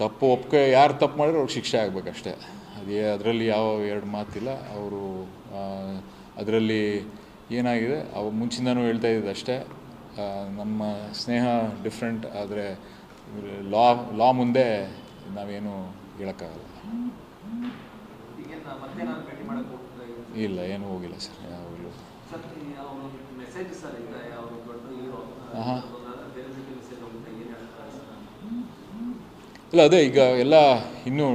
ತಪ್ಪು ಒಪ್ಪಿಗೆ ಯಾರು ತಪ್ಪು ಮಾಡಿದ್ರೆ ಅವ್ರಿಗೆ ಶಿಕ್ಷೆ ಆಗಬೇಕಷ್ಟೇ. ಅದರಲ್ಲಿ ಯಾವ ಎರಡು ಮಾತಿಲ್ಲ. ಅವರು ಅದರಲ್ಲಿ ಏನಾಗಿದೆ ಮುಂಚಿಂದನೂ ಹೇಳ್ತಾ ಇದ್ದಿದ್ದು ಅಷ್ಟೇ, ನಮ್ಮ ಸ್ನೇಹ ಡಿಫ್ರೆಂಟ್, ಆದರೆ ಲಾ ಮುಂದೆ ನಾವೇನು ಹೇಳೋಕ್ಕಾಗಲ್ಲ. ಇಲ್ಲ, ಏನೂ ಹೋಗಿಲ್ಲ ಸರ್, ಯಾವಾಗಲೂ. ಹಾಂ, ಇಲ್ಲ ಅದೇ ಈಗ ಎಲ್ಲ ಇನ್ನೂ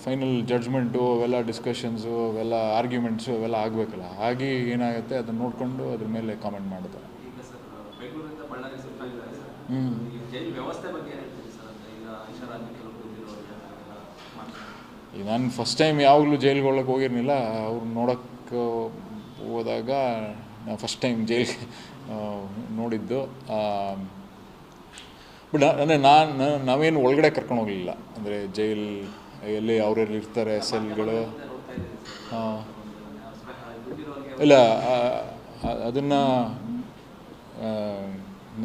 ಫೈನಲ್ ಜಡ್ಜ್ಮೆಂಟು ಅವೆಲ್ಲ ಡಿಸ್ಕಷನ್ಸು ಅವೆಲ್ಲ ಆರ್ಗ್ಯುಮೆಂಟ್ಸು ಅವೆಲ್ಲ ಆಗಬೇಕಲ್ಲ. ಆಗಿ ಏನಾಗುತ್ತೆ ಅದನ್ನು ನೋಡಿಕೊಂಡು ಅದ್ರ ಮೇಲೆ ಕಾಮೆಂಟ್ ಮಾಡ್ತಾರೆ. ನಾನು ಫಸ್ಟ್ ಟೈಮ್ ಯಾವಾಗಲೂ ಜೈಲಿಗೆ ಹೋಗಿರಲಿಲ್ಲ. ಅವ್ರು ನೋಡೋಕ್ಕೆ ಹೋದಾಗ ನಾನು ಫಸ್ಟ್ ಟೈಮ್ ಜೈಲಿಗೆ ನೋಡಿದ್ದು. ಬಟ್ ಅಂದರೆ ನಾವೇನು ಒಳಗಡೆ ಕರ್ಕೊಂಡು ಹೋಗಲಿಲ್ಲ. ಅಂದರೆ ಜೈಲ್ ಎಲ್ಲಿ ಅವರೆಲ್ಲಿ ಇರ್ತಾರೆ ಸೆಲ್ಗಳು, ಇಲ್ಲ ಅದನ್ನು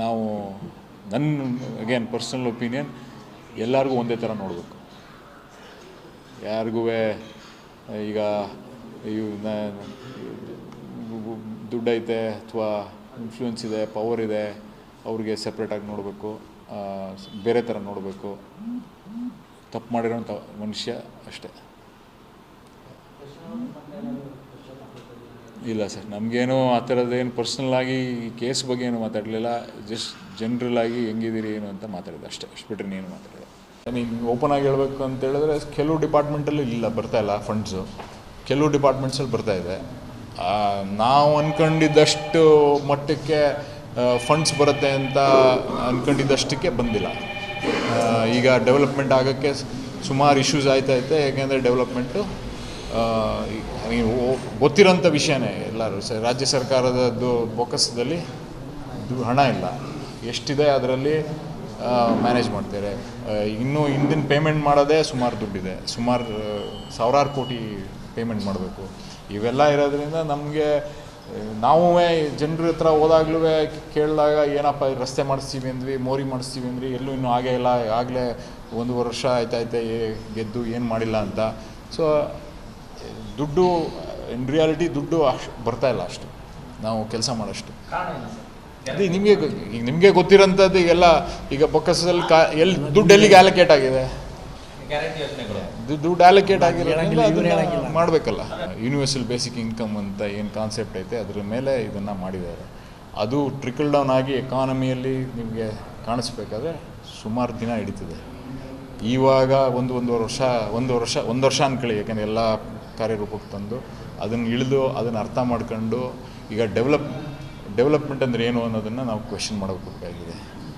ನಾವು ಅಗೇನ್ ಪರ್ಸ್ನಲ್ ಒಪಿನಿಯನ್, ಎಲ್ಲರಿಗೂ ಒಂದೇ ಥರ ನೋಡಬೇಕು. ಯಾರಿಗೂ ಈಗ ದುಡ್ಡೈತೆ ಅಥವಾ ಇನ್ಫ್ಲೂಯೆನ್ಸ್ ಇದೆ, ಪವರ್ ಇದೆ, ಅವ್ರಿಗೆ ಸಪ್ರೇಟಾಗಿ ನೋಡಬೇಕು, ಬೇರೆ ಥರ ನೋಡಬೇಕು. ತಪ್ಪು ಮಾಡಿರೋಂಥ ಮನುಷ್ಯ ಅಷ್ಟೇ. ಇಲ್ಲ ಸರ್, ನಮಗೇನು ಆ ಥರದ್ದೇನು ಪರ್ಸ್ನಲ್ಲಾಗಿ ಈ ಕೇಸ್ ಬಗ್ಗೆ ಏನು ಮಾತಾಡಲಿಲ್ಲ. ಜಸ್ಟ್ ಜನರಲ್ಲಾಗಿ ಹೆಂಗಿದ್ದೀರಿ ಏನು ಅಂತ ಮಾತಾಡಿದೆ ಅಷ್ಟೇ. ಅಷ್ಟು ಬಿಟ್ಟರೆ ನೀನು ಮಾತಾಡಿದೆ. ಓಪನ್ ಆಗಿ ಹೇಳಬೇಕು ಅಂತ ಹೇಳಿದ್ರೆ, ಕೆಲವು ಡಿಪಾರ್ಟ್ಮೆಂಟಲ್ಲಿ ಇಲ್ಲ, ಬರ್ತಾಯಿಲ್ಲ ಫಂಡ್ಸು. ಕೆಲವು ಡಿಪಾರ್ಟ್ಮೆಂಟ್ಸಲ್ಲಿ ಬರ್ತಾಯಿದೆ. ನಾವು ಅಂದ್ಕೊಂಡಿದ್ದಷ್ಟು ಮಟ್ಟಕ್ಕೆ ಫಂಡ್ಸ್ ಬರುತ್ತೆ ಅಂತ ಅಂದ್ಕೊಂಡಿದ್ದಷ್ಟಕ್ಕೆ ಬಂದಿಲ್ಲ. ಈಗ ಡೆವಲಪ್ಮೆಂಟ್ ಆಗೋಕ್ಕೆ ಸುಮಾರು ಇಶ್ಯೂಸ್ ಆಯ್ತೈತೆ. ಯಾಕೆಂದರೆ ಡೆವಲಪ್ಮೆಂಟು ನೀವು ಗೊತ್ತಿರೋಂಥ ವಿಷಯನೇ. ಎಲ್ಲರೂ ರಾಜ್ಯ ಸರ್ಕಾರದ್ದು ಬೊಕ್ಕಸದಲ್ಲಿ ಹಣ ಇಲ್ಲ, ಎಷ್ಟಿದೆ ಅದರಲ್ಲಿ ಮ್ಯಾನೇಜ್ ಮಾಡ್ತಾರೆ. ಇನ್ನೂ ಹಿಂದಿನ ಪೇಮೆಂಟ್ ಮಾಡೋದೇ ಸುಮಾರು ದುಡ್ಡಿದೆ, ಸುಮಾರು ಸಾವಿರಾರು ಕೋಟಿ ಪೇಮೆಂಟ್ ಮಾಡಬೇಕು. ಇವೆಲ್ಲ ಇರೋದ್ರಿಂದ ನಮಗೆ ನಾವೂ ಜನರ ಹತ್ರ ಹೋದಾಗ್ಲೂ ಕೇಳಿದಾಗ ಏನಪ್ಪ ರಸ್ತೆ ಮಾಡಿಸ್ತೀವಿ ಅಂದ್ವಿ, ಮೋರಿ ಮಾಡಿಸ್ತೀವಿ ಅಂದ್ರಿ, ಎಲ್ಲೂ ಇನ್ನೂ ಆಗೇ ಇಲ್ಲ, ಆಗಲೇ 1 ವರ್ಷ ಆಯ್ತೈತೆ ಗೆದ್ದು ಏನು ಮಾಡಿಲ್ಲ ಅಂತ. ಸೊ ದುಡ್ಡು ಇನ್ ರಿಯಾಲಿಟಿ ದುಡ್ಡು ಅಷ್ಟು ಬರ್ತಾಯಿಲ್ಲ ಅಷ್ಟು ನಾವು ಕೆಲಸ ಮಾಡೋಷ್ಟು. ಅದೇ ನಿಮಗೆ ಗೊತ್ತಿರೋಂಥದ್ದು ಎಲ್ಲ. ಈಗ ಬೊಕ್ಕಸದಲ್ಲಿ ಎಲ್ಲಿ ದುಡ್ಡು ಎಲ್ಲಿಗೆ ಅಲೋಕೇಟ್ ಆಗಿದೆ, ದುಡ್ಡು ಅಲೋಕೇಟ್ ಆಗಿರೋದ್ರಿಂದ ಅದನ್ನು ಮಾಡಬೇಕಲ್ಲ. ಯೂನಿವರ್ಸಲ್ ಬೇಸಿಕ್ ಇನ್ಕಮ್ ಅಂತ ಏನು ಕಾನ್ಸೆಪ್ಟ್ ಐತೆ ಅದ್ರ ಮೇಲೆ ಇದನ್ನು ಮಾಡಿದ್ದಾರೆ. ಅದು ಟ್ರಿಕಲ್ ಡೌನ್ ಆಗಿ ಎಕಾನಮಿಯಲ್ಲಿ ನಿಮಗೆ ಕಾಣಿಸ್ಬೇಕಾದ್ರೆ ಸುಮಾರು ದಿನ ಹಿಡಿತದೆ. ಇವಾಗ ಒಂದು ವರ್ಷ ಅಂದ್ಕೊಳ್ಳಿ, ಯಾಕೆಂದರೆ ಎಲ್ಲ ಕಾರ್ಯರೂಪಕ್ಕೆ ತಂದು ಅದನ್ನು ಇಳಿದು ಅದನ್ನು ಅರ್ಥ ಮಾಡ್ಕೊಂಡು ಈಗ ಡೆವಲಪ್ಮೆಂಟ್ ಅಂದರೆ ಏನು ಅನ್ನೋದನ್ನು ನಾವು ಕ್ವೆಶ್ಚನ್ ಮಾಡಬೇಕಾಗಿದೆ.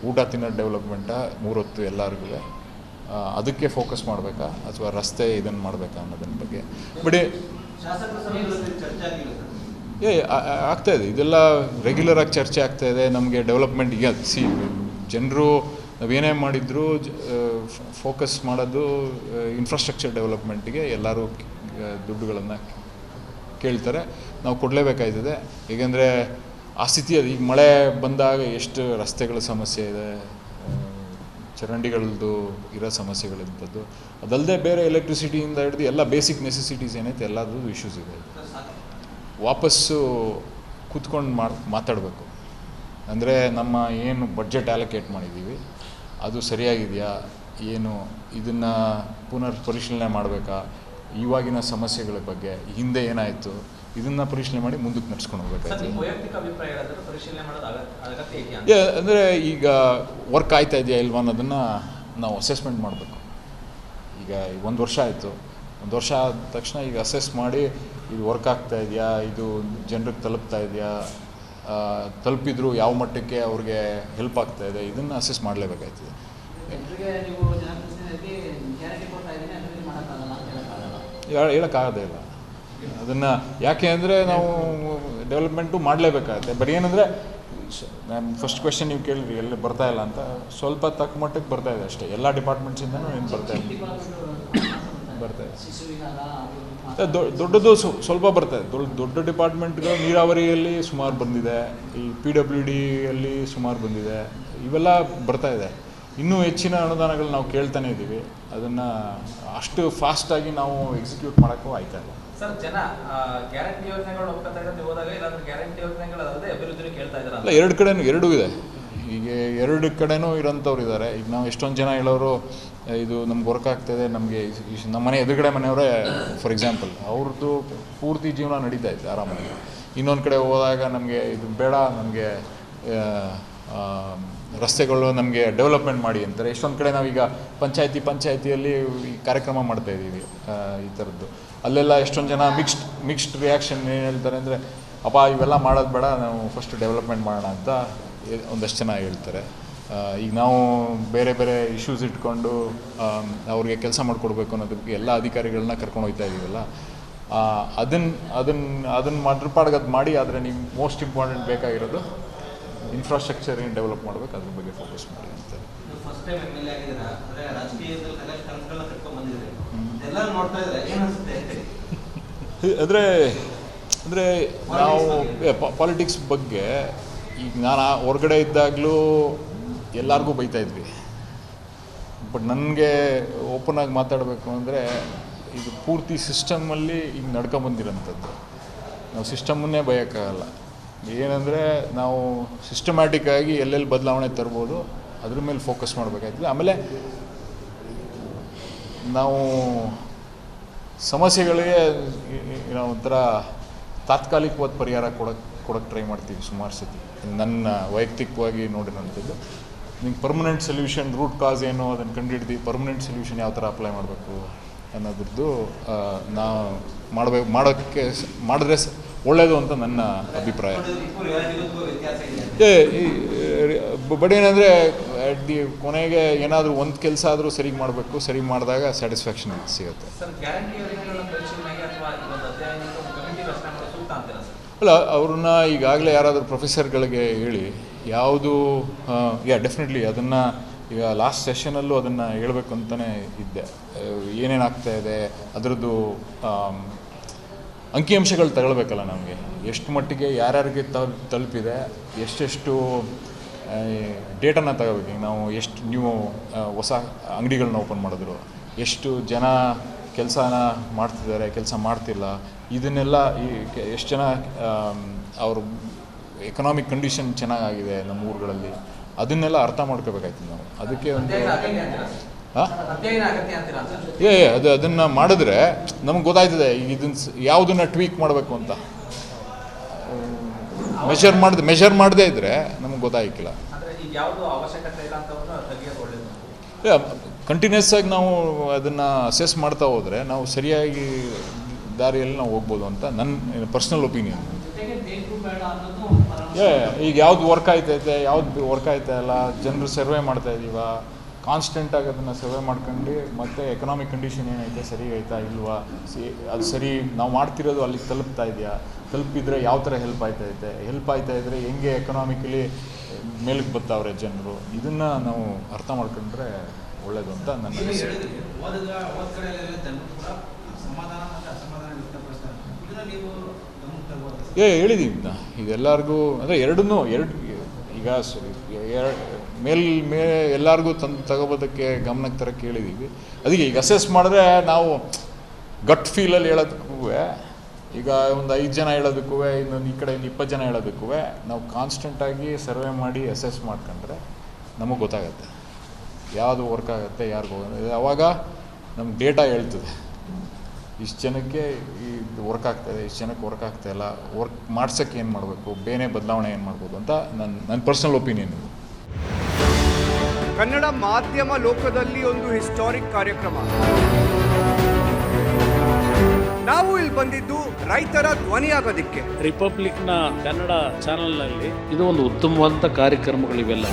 ಊಟ ತಿನ್ನೋ ಡೆವಲಪ್ಮೆಂಟಾ, 3 ಹೊತ್ತು ಎಲ್ಲರಿಗೂ ಅದಕ್ಕೆ ಫೋಕಸ್ ಮಾಡಬೇಕಾ ಅಥವಾ ರಸ್ತೆ ಇದನ್ನು ಮಾಡಬೇಕಾ ಅನ್ನೋದನ್ನ ಬಗ್ಗೆ ಆಗ್ತಾಯಿದೆ. ಇದೆಲ್ಲ ರೆಗ್ಯುಲರಾಗಿ ಚರ್ಚೆ ಆಗ್ತಾಯಿದೆ. ನಮಗೆ ಡೆವಲಪ್ಮೆಂಟ್ ಈಗ ಜನರು ನಾವೇನೇ ಮಾಡಿದರೂ ಫೋಕಸ್ ಮಾಡೋದು ಇನ್ಫ್ರಾಸ್ಟ್ರಕ್ಚರ್ ಡೆವಲಪ್ಮೆಂಟಿಗೆ. ಎಲ್ಲರೂ ದುಡ್ಡುಗಳನ್ನು ಕೇಳ್ತಾರೆ, ನಾವು ಕೊಡಲೇಬೇಕಾಯ್ತದೆ. ಏಕೆಂದರೆ ಆ ಸ್ಥಿತಿ ಅದು. ಈಗ ಮಳೆ ಬಂದಾಗ ಎಷ್ಟು ರಸ್ತೆಗಳ ಸಮಸ್ಯೆ ಇದೆ, ಚರಂಡಿಗಳದ್ದು ಇರೋ ಸಮಸ್ಯೆಗಳಿಂಥದ್ದು. ಅದಲ್ಲದೆ ಬೇರೆ ಎಲೆಕ್ಟ್ರಿಸಿಟಿಯಿಂದ ಹಿಡಿದು ಎಲ್ಲ ಬೇಸಿಕ್ ನೆಸೆಸಿಟೀಸ್ ಏನೈತೆ ಎಲ್ಲದರದ್ದು ಇಶ್ಯೂಸ್ ಇದೆ. ವಾಪಸ್ಸು ಕೂತ್ಕೊಂಡು ಮಾತಾಡಬೇಕು. ಅಂದರೆ ನಮ್ಮ ಏನು ಬಡ್ಜೆಟ್ ಅಲೋಕೇಟ್ ಮಾಡಿದ್ದೀವಿ ಅದು ಸರಿಯಾಗಿದೆಯಾ, ಏನು ಇದನ್ನು ಪುನರ್ ಪರಿಶೀಲನೆ ಮಾಡಬೇಕಾ, ಇವಾಗಿನ ಸಮಸ್ಯೆಗಳ ಬಗ್ಗೆ ಹಿಂದೆ ಏನಾಯಿತು ಇದನ್ನು ಪರಿಶೀಲನೆ ಮಾಡಿ ಮುಂದಕ್ಕೆ ನಡ್ಸ್ಕೊಂಡು ಹೋಗ್ಬೇಕಾಯ್ತು. ಅಂದರೆ ಈಗ ವರ್ಕ್ ಆಯ್ತಾ ಇದೆಯಾ ಇಲ್ವಾ ಅನ್ನೋದನ್ನು ನಾವು ಅಸೆಸ್ಮೆಂಟ್ ಮಾಡಬೇಕು. ಈಗ 1 ವರ್ಷ ಆಯಿತು, 1 ವರ್ಷ ಆದ ತಕ್ಷಣ ಈಗ ಅಸೆಸ್ ಮಾಡಿ ಇದು ವರ್ಕ್ ಆಗ್ತಾ ಇದೆಯಾ, ಇದು ಜನರಿಗೆ ತಲುಪ್ತಾ ಇದೆಯಾ, ತಲುಪಿದ್ರು ಯಾವ ಮಟ್ಟಕ್ಕೆ ಅವ್ರಿಗೆ ಹೆಲ್ಪ್ ಆಗ್ತಾ ಇದೆ, ಇದನ್ನು ಅಸೆಸ್ ಮಾಡಲೇಬೇಕಾಯ್ತದೆ. ಹೇಳೋಕ್ಕಾಗೋದೇ ಇಲ್ಲ ಅದನ್ನು. ಯಾಕೆ ಅಂದರೆ ನಾವು ಡೆವಲಪ್ಮೆಂಟು ಮಾಡಲೇಬೇಕಾಗುತ್ತೆ. ಬಟ್ ಏನಂದರೆ ನಾನು ಫಸ್ಟ್ ಕ್ವೆಶ್ಚನ್ ನೀವು ಕೇಳಿದ್ರಿ ಎಲ್ಲಿ ಬರ್ತಾಯಿಲ್ಲ ಅಂತ, ಸ್ವಲ್ಪ ತಕ್ಕ ಮಟ್ಟಕ್ಕೆ ಬರ್ತಾಯಿದೆ ಅಷ್ಟೇ. ಎಲ್ಲ ಡಿಪಾರ್ಟ್ಮೆಂಟ್ಸಿಂದನೂ ಏನು ಬರ್ತಾಯಿದೆ. ದೊಡ್ಡದು ಸ್ವಲ್ಪ ಬರ್ತಾಯಿದೆ. ದೊಡ್ಡ ಡಿಪಾರ್ಟ್ಮೆಂಟ್ಗಳು ನೀರಾವರಿಯಲ್ಲಿ ಸುಮಾರು ಬಂದಿದೆ, ಈ PWDಯಲ್ಲಿ ಸುಮಾರು ಬಂದಿದೆ, ಇವೆಲ್ಲ ಬರ್ತಾಯಿದೆ. ಇನ್ನೂ ಹೆಚ್ಚಿನ ಅನುದಾನಗಳು ನಾವು ಕೇಳ್ತಾನೆ ಇದ್ದೀವಿ. ಅದನ್ನು ಅಷ್ಟು ಫಾಸ್ಟಾಗಿ ನಾವು ಎಕ್ಸಿಕ್ಯೂಟ್ ಮಾಡೋಕ್ಕೂ ಆಯ್ತಾ ಇಲ್ಲ. ಸರ್, ಜನ ಗ್ಯಾರಂಟಿ ಯೋಜನೆಗಳು ಒಪ್ಕೊತಾ ಇರೋದು ಹೋದಾಗ ಇಲ್ಲಾಂದ್ರೆ ಗ್ಯಾರಂಟಿ ಯೋಜನೆಗಳು ಅದರದೇ ಅಭಿವೃದ್ಧಿ ಕೇಳ್ತಾ ಇದ್ದಾರೆ ಅಲ್ಲ, ಎರಡು ಕಡೆನೂ ಎರಡೂ ಇದೆ. ಈಗ ಎರಡು ಕಡೆನೂ ಇರೋಂಥವ್ರು ಇದ್ದಾರೆ. ಈಗ ನಾವು ಎಷ್ಟೊಂದು ಜನ ಹೇಳೋರು ಇದು ನಮ್ಗೆ ವರ್ಕ್ ಆಗ್ತಾಯಿದೆ, ನಮಗೆ ನಮ್ಮ ಮನೆ ಎದುರುಗಡೆ ಮನೆಯವರೇ ಫಾರ್ ಎಕ್ಸಾಂಪಲ್ ಅವ್ರದ್ದು ಪೂರ್ತಿ ಜೀವನ ನಡೀತಾ ಇತ್ತು ಆರಾಮಾಗಿ. ಇನ್ನೊಂದು ಕಡೆ ಹೋದಾಗ ನಮಗೆ ಇದು ಬೇಡ, ನಮಗೆ ರಸ್ತೆಗಳು ನಮಗೆ ಡೆವಲಪ್ಮೆಂಟ್ ಮಾಡಿ ಅಂತಾರೆ. ಎಷ್ಟೊಂದು ಕಡೆ ನಾವೀಗ ಪಂಚಾಯತಿಯಲ್ಲಿ ಈ ಕಾರ್ಯಕ್ರಮ ಮಾಡ್ತಾಯಿದ್ದೀವಿ ಈ ಥರದ್ದು. ಅಲ್ಲೆಲ್ಲ ಎಷ್ಟೊಂದು ಜನ ಮಿಕ್ಸ್ಡ್ ರಿಯಾಕ್ಷನ್ ಏನು ಹೇಳ್ತಾರೆ ಅಂದರೆ, ಅಪ್ಪ ಇವೆಲ್ಲ ಮಾಡೋದು ಬೇಡ, ನಾವು ಫಸ್ಟ್ ಡೆವಲಪ್ಮೆಂಟ್ ಮಾಡೋಣ ಅಂತ ಒಂದಷ್ಟು ಜನ ಹೇಳ್ತಾರೆ. ಈಗ ನಾವು ಬೇರೆ ಬೇರೆ ಇಶ್ಯೂಸ್ ಇಟ್ಕೊಂಡು ಅವ್ರಿಗೆ ಕೆಲಸ ಮಾಡಿಕೊಡ್ಬೇಕು ಅನ್ನೋದಕ್ಕೆ ಎಲ್ಲ ಅಧಿಕಾರಿಗಳನ್ನ ಕರ್ಕೊಂಡು ಹೋಗ್ತಾ ಇದ್ದೀವಲ್ಲ, ಅದನ್ನು ಮಾಡ್ರಪಾಡ್ಗೆ ಅದು ಮಾಡಿ. ಆದರೆ ನೀವು ಮೋಸ್ಟ್ ಇಂಪಾರ್ಟೆಂಟ್ ಬೇಕಾಗಿರೋದು ಇನ್ಫ್ರಾಸ್ಟ್ರಕ್ಚರ್ ಏನು ಡೆವಲಪ್ ಮಾಡಬೇಕು, ಅದ್ರ ಬಗ್ಗೆ ಫೋಕಸ್ ಮಾಡಿ ಅಂತ. ಅಂದರೆ ನಾವು ಪಾಲಿಟಿಕ್ಸ್ ಬಗ್ಗೆ ಈಗ ನಾನು ಹೊರಗಡೆ ಇದ್ದಾಗಲೂ ಎಲ್ಲರಿಗೂ ಬೈತಾಯಿದ್ವಿ. ಬಟ್ ನನಗೆ ಓಪನಾಗಿ ಮಾತಾಡಬೇಕು ಅಂದರೆ ಇದು ಪೂರ್ತಿ ಸಿಸ್ಟಮಲ್ಲಿ ಈಗ ನಡ್ಕೊಂಬಂದಿರೋಂಥದ್ದು. ನಾವು ಸಿಸ್ಟಮನ್ನೇ ಬಯೋಕ್ಕಾಗಲ್ಲ. ಏನಂದರೆ ನಾವು ಸಿಸ್ಟಮ್ಯಾಟಿಕ್ಕಾಗಿ ಎಲ್ಲೆಲ್ಲಿ ಬದಲಾವಣೆ ತರ್ಬೋದು ಅದ್ರ ಮೇಲೆ ಫೋಕಸ್ ಮಾಡಬೇಕಾಗ್ತದೆ. ಆಮೇಲೆ ನಾವು ಸಮಸ್ಯೆಗಳಿಗೆ ಒಂಥರ ತಾತ್ಕಾಲಿಕವಾದ ಪರಿಹಾರ ಕೊಡೋಕ್ಕೆ ಟ್ರೈ ಮಾಡ್ತೀವಿ ಸುಮಾರು ಸತಿ. ನನ್ನ ವೈಯಕ್ತಿಕವಾಗಿ ನೋಡಿರೋಂಥದ್ದು ನಿಮ್ಗೆ ಪರ್ಮನೆಂಟ್ ಸೊಲ್ಯೂಷನ್, ರೂಟ್ ಕಾಸ್ ಏನು ಅದನ್ನು ಕಂಡುಹಿಡ್ದು ಪರ್ಮನೆಂಟ್ ಸೊಲ್ಯೂಷನ್ ಯಾವ ಥರ ಅಪ್ಲೈ ಮಾಡಬೇಕು ಅನ್ನೋದ್ರದ್ದು ನಾವು ಮಾಡಿದ್ರೆ ಒಳ್ಳೆಯದು ಅಂತ ನನ್ನ ಅಭಿಪ್ರಾಯ. ಬಟ್ ಏನಂದರೆ ಕೊನೆಗೆ ಏನಾದರೂ ಒಂದು ಕೆಲಸ ಆದರೂ ಸರಿಗೆ ಮಾಡಬೇಕು, ಸರಿಗೆ ಮಾಡಿದಾಗ ಸ್ಯಾಟಿಸ್ಫ್ಯಾಕ್ಷನ್ ಸಿಗುತ್ತೆ. ಅಲ್ಲ, ಅವ್ರನ್ನ ಈಗಾಗಲೇ ಯಾರಾದರೂ ಪ್ರೊಫೆಸರ್ಗಳಿಗೆ ಹೇಳಿ ಯಾವುದು ಡೆಫಿನೆಟ್ಲಿ ಅದನ್ನು ಈಗ ಲಾಸ್ಟ್ ಸೆಷನಲ್ಲೂ ಅದನ್ನು ಹೇಳಬೇಕು ಅಂತಲೇ ಇದ್ದೆ. ಏನೇನಾಗ್ತಾಯಿದೆ ಅದರದ್ದು ಅಂಕಿಅಂಶಗಳು ತಗೊಳ್ಬೇಕಲ್ಲ ನಮಗೆ. ಎಷ್ಟು ಮಟ್ಟಿಗೆ ಯಾರ್ಯಾರಿಗೆ ತಲುಪಿದೆ, ಎಷ್ಟೆಷ್ಟು ಡೇಟಾನ ತಗೋಬೇಕು. ಈಗ ನಾವು ಎಷ್ಟು ನೀವು ಹೊಸ ಅಂಗಡಿಗಳನ್ನ ಓಪನ್ ಮಾಡಿದ್ರು, ಎಷ್ಟು ಜನ ಕೆಲಸನ ಮಾಡ್ತಿದ್ದಾರೆ, ಕೆಲಸ ಮಾಡ್ತಿಲ್ಲ, ಇದನ್ನೆಲ್ಲ ಎಷ್ಟು ಜನ ಅವ್ರ ಎಕನಾಮಿಕ್ ಕಂಡೀಷನ್ ಚೆನ್ನಾಗಾಗಿದೆ ನಮ್ಮ ಊರುಗಳಲ್ಲಿ, ಅದನ್ನೆಲ್ಲ ಅರ್ಥ ಮಾಡ್ಕೋಬೇಕಾಯ್ತು ನಾವು. ಅದಕ್ಕೆ ಒಂದು ಅದನ್ನು ಮಾಡಿದ್ರೆ ನಮ್ಗೆ ಗೊತ್ತಾಯ್ತದೆ ಇದನ್ನು ಯಾವುದನ್ನು ಟ್ವೀಕ್ ಮಾಡಬೇಕು ಅಂತ. ಮೆಷರ್ ಮಾಡದೇ ಇದ್ದರೆ ನಮಗೆ ಗೊತ್ತಾಗಿಲ್ಲ. ಕಂಟಿನ್ಯೂಸ್ ಆಗಿ ನಾವು ಅದನ್ನು ಅಸೆಸ್ ಮಾಡ್ತಾ ಹೋದರೆ ನಾವು ಸರಿಯಾಗಿ ದಾರಿಯಲ್ಲಿ ನಾವು ಹೋಗ್ಬೋದು ಅಂತ ನನ್ನ ಪರ್ಸ್ನಲ್ ಒಪಿನಿಯನ್. ಈಗ ಯಾವ್ದು ವರ್ಕ್ ಆಯ್ತೈತೆ, ಯಾವ್ದು ವರ್ಕ್ ಆಯ್ತಾ ಇಲ್ಲ, ಜನರು ಸರ್ವೆ ಮಾಡ್ತಾ ಇದ್ದೀವ, ಕಾನ್ಸ್ಟೆಂಟಾಗಿ ಅದನ್ನು ಸರ್ವೆ ಮಾಡ್ಕೊಂಡು ಮತ್ತು ಎಕನಾಮಿಕ್ ಕಂಡೀಷನ್ ಏನೈತೆ, ಸರಿ ಆಯ್ತಾ ಇಲ್ವಾ, ಅದು ಸರಿ ನಾವು ಮಾಡ್ತಿರೋದು ಅಲ್ಲಿಗೆ ತಲುಪ್ತಾ ಇದೆಯಾ, ತಲುಪಿದರೆ ಯಾವ ಥರ ಹೆಲ್ಪ್ ಆಯ್ತಾ ಇದ್ದರೆ ಹೆಂಗೆ ಎಕನಾಮಿಕಲಿ ಮೇಲಕ್ಕೆ ಬರ್ತಾವ್ರೆ ಜನರು, ಇದನ್ನು ನಾವು ಅರ್ಥ ಮಾಡ್ಕೊಂಡ್ರೆ ಒಳ್ಳೆಯದು ಅಂತ ನನ್ನ ಅನಿಸಿಕೆ. ಹೇಳಿದ್ದೀವಿ ಇದೆಲ್ಲರಿಗೂ. ಅಂದರೆ ಎರಡು ಈಗ ಎಲ್ಲರಿಗೂ ತಗೋಬೋದಕ್ಕೆ ಗಮನಕ್ಕೆ ತರಕ್ಕೆ ಹೇಳಿದ್ದೀವಿ. ಅದಕ್ಕೆ ಈಗ ಅಸೆಸ್ ಮಾಡಿದ್ರೆ ನಾವು ಗಟ್ ಫೀಲಲ್ಲಿ ಹೇಳೋದಕ್ಕೂ, ಈಗ ಒಂದು 5 ಜನ ಹೇಳೋದಕ್ಕೂ, ಇನ್ನೊಂದು ಈ ಕಡೆ 20 ಜನ ಹೇಳೋದಕ್ಕೂ ನಾವು ಕಾನ್ಸ್ಟೆಂಟಾಗಿ ಸರ್ವೆ ಮಾಡಿ ಅಸೆಸ್ ಮಾಡ್ಕೊಂಡ್ರೆ ನಮಗೆ ಗೊತ್ತಾಗುತ್ತೆ ಯಾವುದು ವರ್ಕ್ ಆಗುತ್ತೆ, ಯಾರಿಗೂ ಹೋಗೋದು. ಆವಾಗ ನಮ್ಗೆ ಡೇಟಾ ಹೇಳ್ತದೆ ಇಷ್ಟು ಜನಕ್ಕೆ ಇದು ವರ್ಕ್ ಆಗ್ತಾಯಿದೆ, ಇಷ್ಟು ಜನಕ್ಕೆ ವರ್ಕ್ ಆಗ್ತಾಯಿಲ್ಲ, ವರ್ಕ್ ಮಾಡ್ಸೋಕ್ಕೆ ಏನು ಮಾಡಬೇಕು, ಬೇರೆ ಬದಲಾವಣೆ ಏನು ಮಾಡ್ಬೋದು ಅಂತ ನನ್ನ ಪರ್ಸನಲ್ ಒಪಿನಿಯನ್. ಕನ್ನಡ ಮಾಧ್ಯಮ ಲೋಕದಲ್ಲಿ ಒಂದು ಹಿಸ್ಟಾರಿಕ್ ಕಾರ್ಯಕ್ರಮ. ನಾವು ಇಲ್ಲಿ ಬಂದಿದ್ದು ರೈತರ ಧ್ವನಿಯಾಗೋದಿಕ್ಕೆ. ರಿಪಬ್ಲಿಕ್ನ ಕನ್ನಡ ಚಾನೆಲ್ನಲ್ಲಿ ಇದು ಒಂದು ಉತ್ತಮವಾದಂಥ ಕಾರ್ಯಕ್ರಮಗಳಿವೆಲ್ಲ.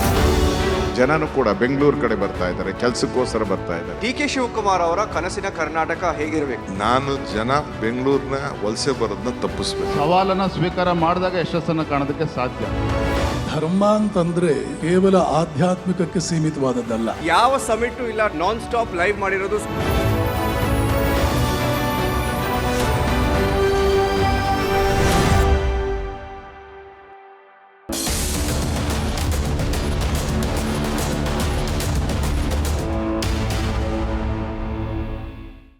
ಜನನು ಕೂಡ ಬೆಂಗಳೂರು ಕಡೆ ಬರ್ತಾ ಇದ್ದಾರೆ, ಕೆಲಸಕ್ಕೋಸ್ಕರ ಬರ್ತಾ ಇದ್ದಾರೆ. ಡಿ.ಕೆ. ಶಿವಕುಮಾರ್ ಅವರ ಕನಸಿನ ಕರ್ನಾಟಕ ಹೇಗಿರಬೇಕು? ನಾನು ಜನ ಬೆಂಗಳೂರಿನ ವಲಸೆ ಬರೋದನ್ನ ತಪ್ಪಿಸ್ಬೇಕು. ಸವಾಲನ್ನ ಸ್ವೀಕಾರ ಮಾಡಿದಾಗ ಯಶಸ್ಸನ್ನು ಕಾಣೋದಕ್ಕೆ ಸಾಧ್ಯ. ಧರ್ಮ ಅಂತಂದ್ರೆ ಕೇವಲ ಆಧ್ಯಾತ್ಮಿಕಕ್ಕೆ ಸೀಮಿತವಾದದ್ದಲ್ಲ. ಯಾವ ಸಮಿಟು ಇಲ್ಲ, ನಾನ್ ಸ್ಟಾಪ್ ಲೈವ್ ಮಾಡಿರೋದು.